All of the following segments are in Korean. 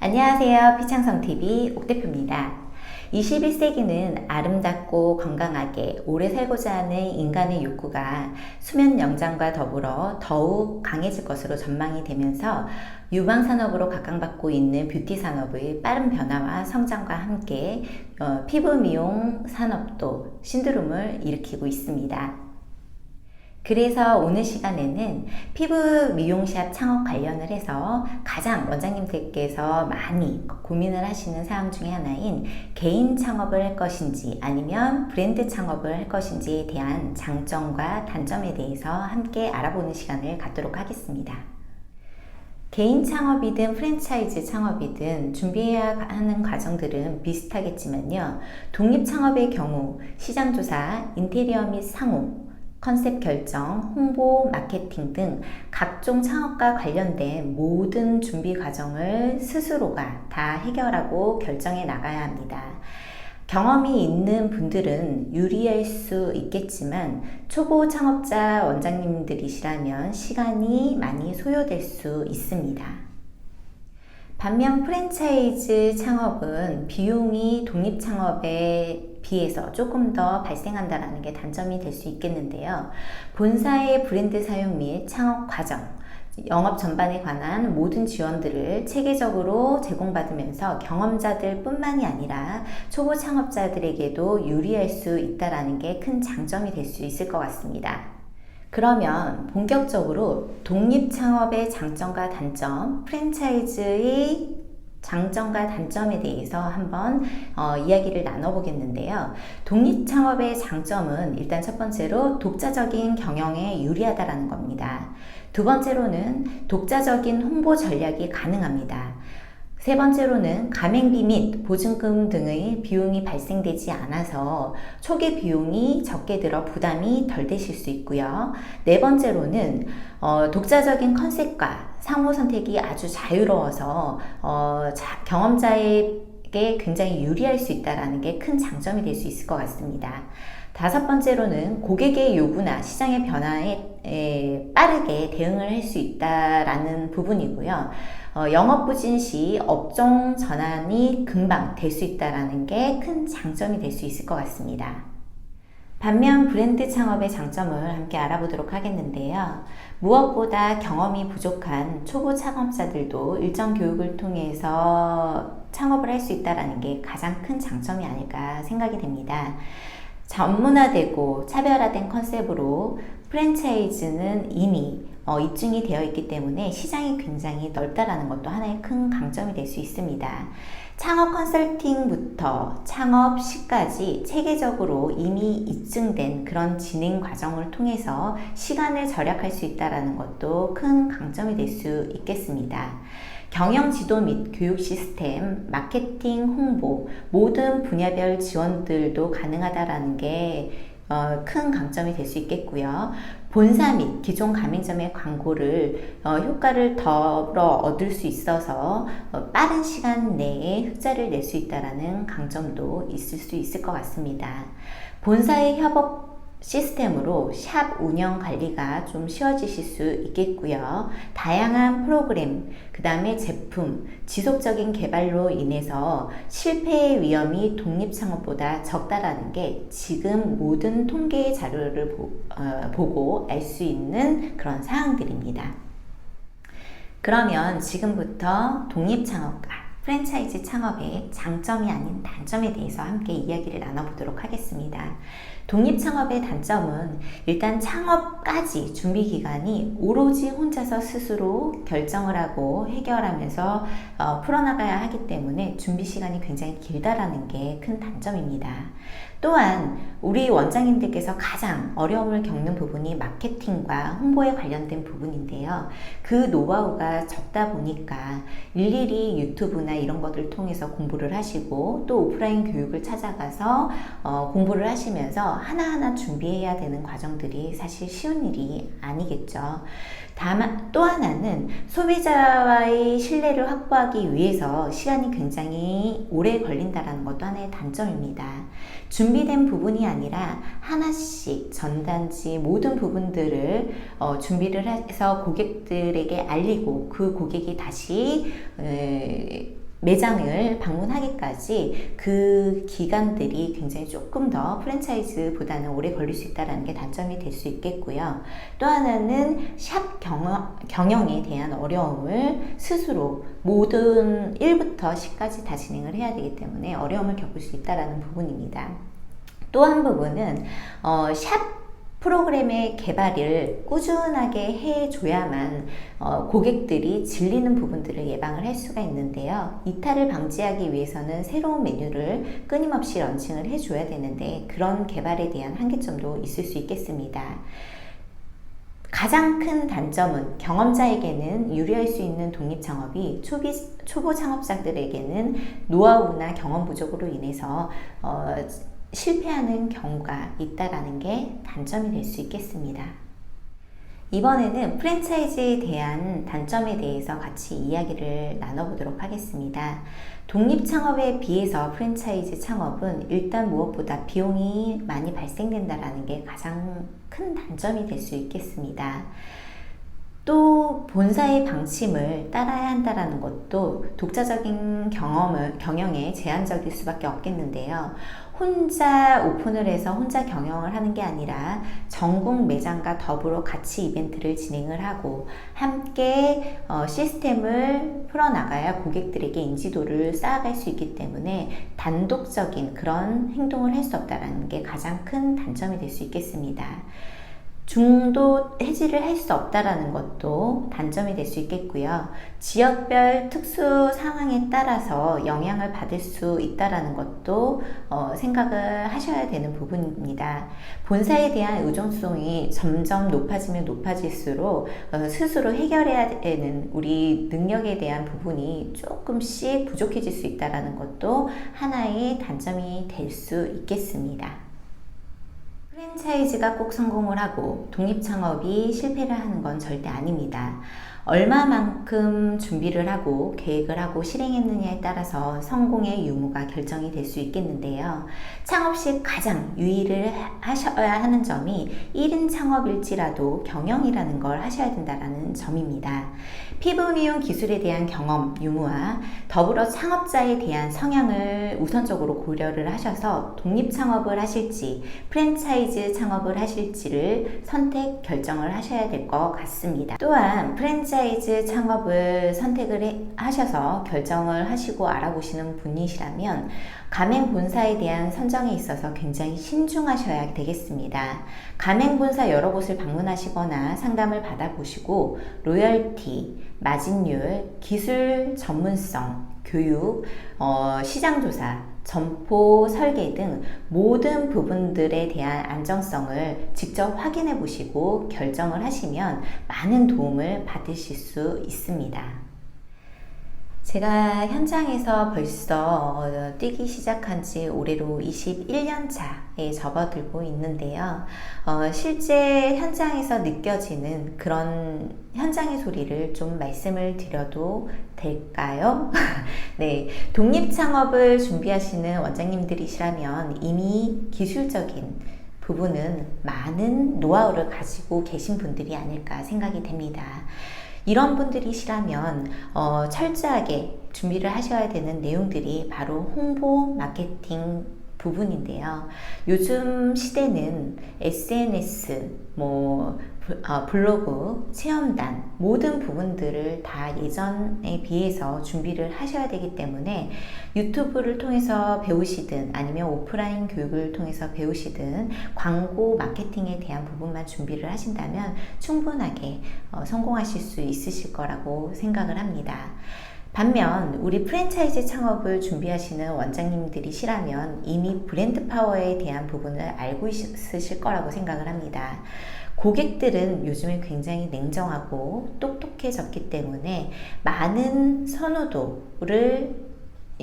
안녕하세요. 피창성TV 옥대표입니다. 21세기는 아름답고 건강하게 오래 살고자 하는 인간의 욕구가 수면 영장과 더불어 더욱 강해질 것으로 전망이 되면서 유망산업으로 각광받고 있는 뷰티 산업의 빠른 변화와 성장과 함께 피부 미용 산업도 신드롬을 일으키고 있습니다. 그래서 오늘 시간에는 피부 미용샵 창업 관련을 해서 가장 원장님들께서 많이 고민을 하시는 사항 중에 하나인 개인 창업을 할 것인지 아니면 브랜드 창업을 할 것인지에 대한 장점과 단점에 대해서 함께 알아보는 시간을 갖도록 하겠습니다. 개인 창업이든 프랜차이즈 창업이든 준비해야 하는 과정들은 비슷하겠지만요. 독립 창업의 경우 시장조사, 인테리어 및 상호, 컨셉 결정, 홍보, 마케팅 등 각종 창업과 관련된 모든 준비 과정을 스스로가 다 해결하고 결정해 나가야 합니다. 경험이 있는 분들은 유리할 수 있겠지만 초보 창업자 원장님들이시라면 시간이 많이 소요될 수 있습니다. 반면 프랜차이즈 창업은 비용이 독립 창업에 비해서 조금 더 발생한다는 게 단점이 될 수 있겠는데요. 본사의 브랜드 사용 및 창업 과정, 영업 전반에 관한 모든 지원들을 체계적으로 제공받으면서 경험자들 뿐만이 아니라 초보 창업자들에게도 유리할 수 있다는 게 큰 장점이 될 수 있을 것 같습니다. 그러면 본격적으로 독립 창업의 장점과 단점, 프랜차이즈의 장점과 단점에 대해서 한번 이야기를 나눠보겠는데요. 독립 창업의 장점은 일단 첫 번째로 독자적인 경영에 유리하다는 겁니다. 두 번째로는 독자적인 홍보 전략이 가능합니다. 세 번째로는 가맹비 및 보증금 등의 비용이 발생되지 않아서 초기 비용이 적게 들어 부담이 덜 되실 수 있고요. 네 번째로는 독자적인 컨셉과 상호 선택이 아주 자유로워서 경험자에게 굉장히 유리할 수 있다는 게 큰 장점이 될 수 있을 것 같습니다. 다섯 번째로는 고객의 요구나 시장의 변화에 빠르게 대응을 할 수 있다라는 부분이고요. 영업 부진 시 업종 전환이 금방 될 수 있다는 게 큰 장점이 될 수 있을 것 같습니다. 반면 브랜드 창업의 장점을 함께 알아보도록 하겠는데요. 무엇보다 경험이 부족한 초보 창업자들도 일정 교육을 통해서 창업을 할 수 있다는 게 가장 큰 장점이 아닐까 생각이 됩니다. 전문화되고 차별화된 컨셉으로 프랜차이즈는 이미 입증이 되어 있기 때문에 시장이 굉장히 넓다라는 것도 하나의 큰 강점이 될 수 있습니다. 창업 컨설팅부터 창업 시까지 체계적으로 이미 입증된 그런 진행 과정을 통해서 시간을 절약할 수 있다는 것도 큰 강점이 될 수 있겠습니다. 경영 지도 및 교육 시스템, 마케팅, 홍보, 모든 분야별 지원들도 가능하다는 게 큰 강점이 될 수 있겠고요. 본사 및 기존 가맹점의 광고를 효과를 더불어 얻을 수 있어서 빠른 시간 내에 흑자를 낼 수 있다는 강점도 있을 수 있을 것 같습니다. 본사의 협업 시스템으로 샵 운영 관리가 좀 쉬워지실 수 있겠고요. 다양한 프로그램, 그 다음에 제품, 지속적인 개발로 인해서 실패의 위험이 독립 창업보다 적다라는 게 지금 모든 통계 자료를 보고 알 수 있는 그런 사항들입니다. 그러면 지금부터 독립 창업과 프랜차이즈 창업의 장점이 아닌 단점에 대해서 함께 이야기를 나눠보도록 하겠습니다. 독립 창업의 단점은 일단 창업까지 준비 기간이 오로지 혼자서 스스로 결정을 하고 해결하면서 풀어나가야 하기 때문에 준비 시간이 굉장히 길다라는 게 큰 단점입니다. 또한 우리 원장님들께서 가장 어려움을 겪는 부분이 마케팅과 홍보에 관련된 부분인데요. 그 노하우가 적다 보니까 일일이 유튜브나 이런 것들을 통해서 공부를 하시고 또 오프라인 교육을 찾아가서 공부를 하시면서 하나하나 준비해야 되는 과정들이 사실 쉬운 일이 아니겠죠. 다만 또 하나는 소비자와의 신뢰를 확보하기 위해서 시간이 굉장히 오래 걸린다는 것도 하나의 단점입니다. 준비된 부분이 아니라 하나씩 전단지 모든 부분들을 준비를 해서 고객들에게 알리고 그 고객이 다시 매장을 방문하기까지 그 기간들이 굉장히 조금 더 프랜차이즈보다는 오래 걸릴 수 있다는 게 단점이 될 수 있겠고요. 또 하나는 샵 경영에 대한 어려움을 스스로 모든 1부터 10까지 다 진행을 해야 되기 때문에 어려움을 겪을 수 있다는 부분입니다. 또 한 부분은 샵 프로그램의 개발을 꾸준하게 해줘야만 고객들이 질리는 부분들을 예방을 할 수가 있는데요. 이탈을 방지하기 위해서는 새로운 메뉴를 끊임없이 런칭을 해줘야 되는데 그런 개발에 대한 한계점도 있을 수 있겠습니다. 가장 큰 단점은 경험자에게는 유리할 수 있는 독립창업이 초보 창업자들에게는 노하우나 경험 부족으로 인해서 실패하는 경우가 있다라는 게 단점이 될 수 있겠습니다. 이번에는 프랜차이즈에 대한 단점에 대해서 같이 이야기를 나눠보도록 하겠습니다. 독립창업에 비해서 프랜차이즈 창업은 일단 무엇보다 비용이 많이 발생된다는 게 가장 큰 단점이 될 수 있겠습니다. 또 본사의 방침을 따라야 한다는 것도 독자적인 경영에 제한적일 수밖에 없겠는데요. 혼자 오픈을 해서 혼자 경영을 하는 게 아니라 전국 매장과 더불어 같이 이벤트를 진행을 하고 함께 시스템을 풀어나가야 고객들에게 인지도를 쌓아갈 수 있기 때문에 단독적인 그런 행동을 할 수 없다는 게 가장 큰 단점이 될 수 있겠습니다. 중도 해지를 할 수 없다라는 것도 단점이 될 수 있겠고요. 지역별 특수 상황에 따라서 영향을 받을 수 있다라는 것도 생각을 하셔야 되는 부분입니다. 본사에 대한 의존성이 점점 높아지면 높아질수록 스스로 해결해야 되는 우리 능력에 대한 부분이 조금씩 부족해질 수 있다라는 것도 하나의 단점이 될 수 있겠습니다. 프랜차이즈가 꼭 성공을 하고 독립창업이 실패를 하는 건 절대 아닙니다. 얼마만큼 준비를 하고 계획을 하고 실행했느냐에 따라서 성공의 유무가 결정이 될 수 있겠는데요. 창업 시 가장 유의를 하셔야 하는 점이 1인 창업일지라도 경영이라는 걸 하셔야 된다는 점입니다. 피부 미용 기술에 대한 경험, 유무와 더불어 창업자에 대한 성향을 우선적으로 고려를 하셔서 독립 창업을 하실지 프랜차이즈 창업을 하실지를 선택 결정을 하셔야 될 것 같습니다. 또한 프랜차이즈 창업을 선택을 하셔서 결정을 하시고 알아보시는 분이시라면 가맹 본사에 대한 선정에 있어서 굉장히 신중하셔야 되겠습니다. 가맹 본사 여러 곳을 방문하시거나 상담을 받아보시고 로열티, 마진율, 기술 전문성, 교육, 시장조사, 점포 설계 등 모든 부분들에 대한 안정성을 직접 확인해 보시고 결정을 하시면 많은 도움을 받으실 수 있습니다. 제가 현장에서 벌써 뛰기 시작한 지 올해로 21년 차에 접어들고 있는데요. 실제 현장에서 느껴지는 그런 현장의 소리를 좀 말씀을 드려도 될까요? 네, 독립창업을 준비하시는 원장님들이시라면 이미 기술적인 부분은 많은 노하우를 가지고 계신 분들이 아닐까 생각이 됩니다. 이런 분들이시라면 철저하게 준비를 하셔야 되는 내용들이 바로 홍보, 마케팅 부분인데요. 요즘 시대는 SNS, 블로그, 체험단 모든 부분들을 다 예전에 비해서 준비를 하셔야 되기 때문에 유튜브를 통해서 배우시든 아니면 오프라인 교육을 통해서 배우시든 광고 마케팅에 대한 부분만 준비를 하신다면 충분하게 성공하실 수 있으실 거라고 생각을 합니다. 반면 우리 프랜차이즈 창업을 준비하시는 원장님들이시라면 이미 브랜드 파워에 대한 부분을 알고 있으실 거라고 생각을 합니다. 고객들은 요즘에 굉장히 냉정하고 똑똑해졌기 때문에 많은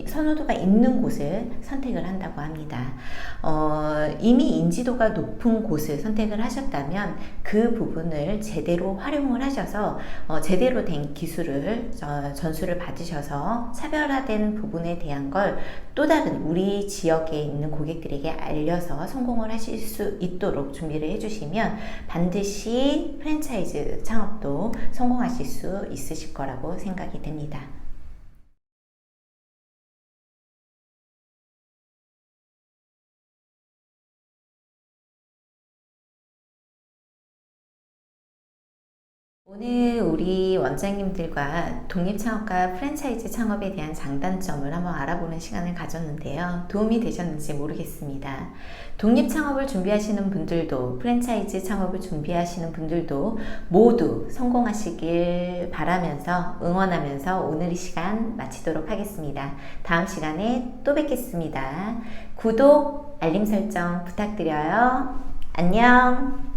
선호도가 있는 곳을 선택을 한다고 합니다. 이미 인지도가 높은 곳을 선택을 하셨다면 그 부분을 제대로 활용을 하셔서 제대로 된 기술을 전수를 받으셔서 차별화된 부분에 대한 걸 또 다른 우리 지역에 있는 고객들에게 알려서 성공을 하실 수 있도록 준비를 해주시면 반드시 프랜차이즈 창업도 성공하실 수 있으실 거라고 생각이 됩니다. 오늘 우리 원장님들과 독립창업과 프랜차이즈 창업에 대한 장단점을 한번 알아보는 시간을 가졌는데요. 도움이 되셨는지 모르겠습니다. 독립창업을 준비하시는 분들도 프랜차이즈 창업을 준비하시는 분들도 모두 성공하시길 바라면서 응원하면서 오늘 이 시간 마치도록 하겠습니다. 다음 시간에 또 뵙겠습니다. 구독, 알림 설정 부탁드려요. 안녕.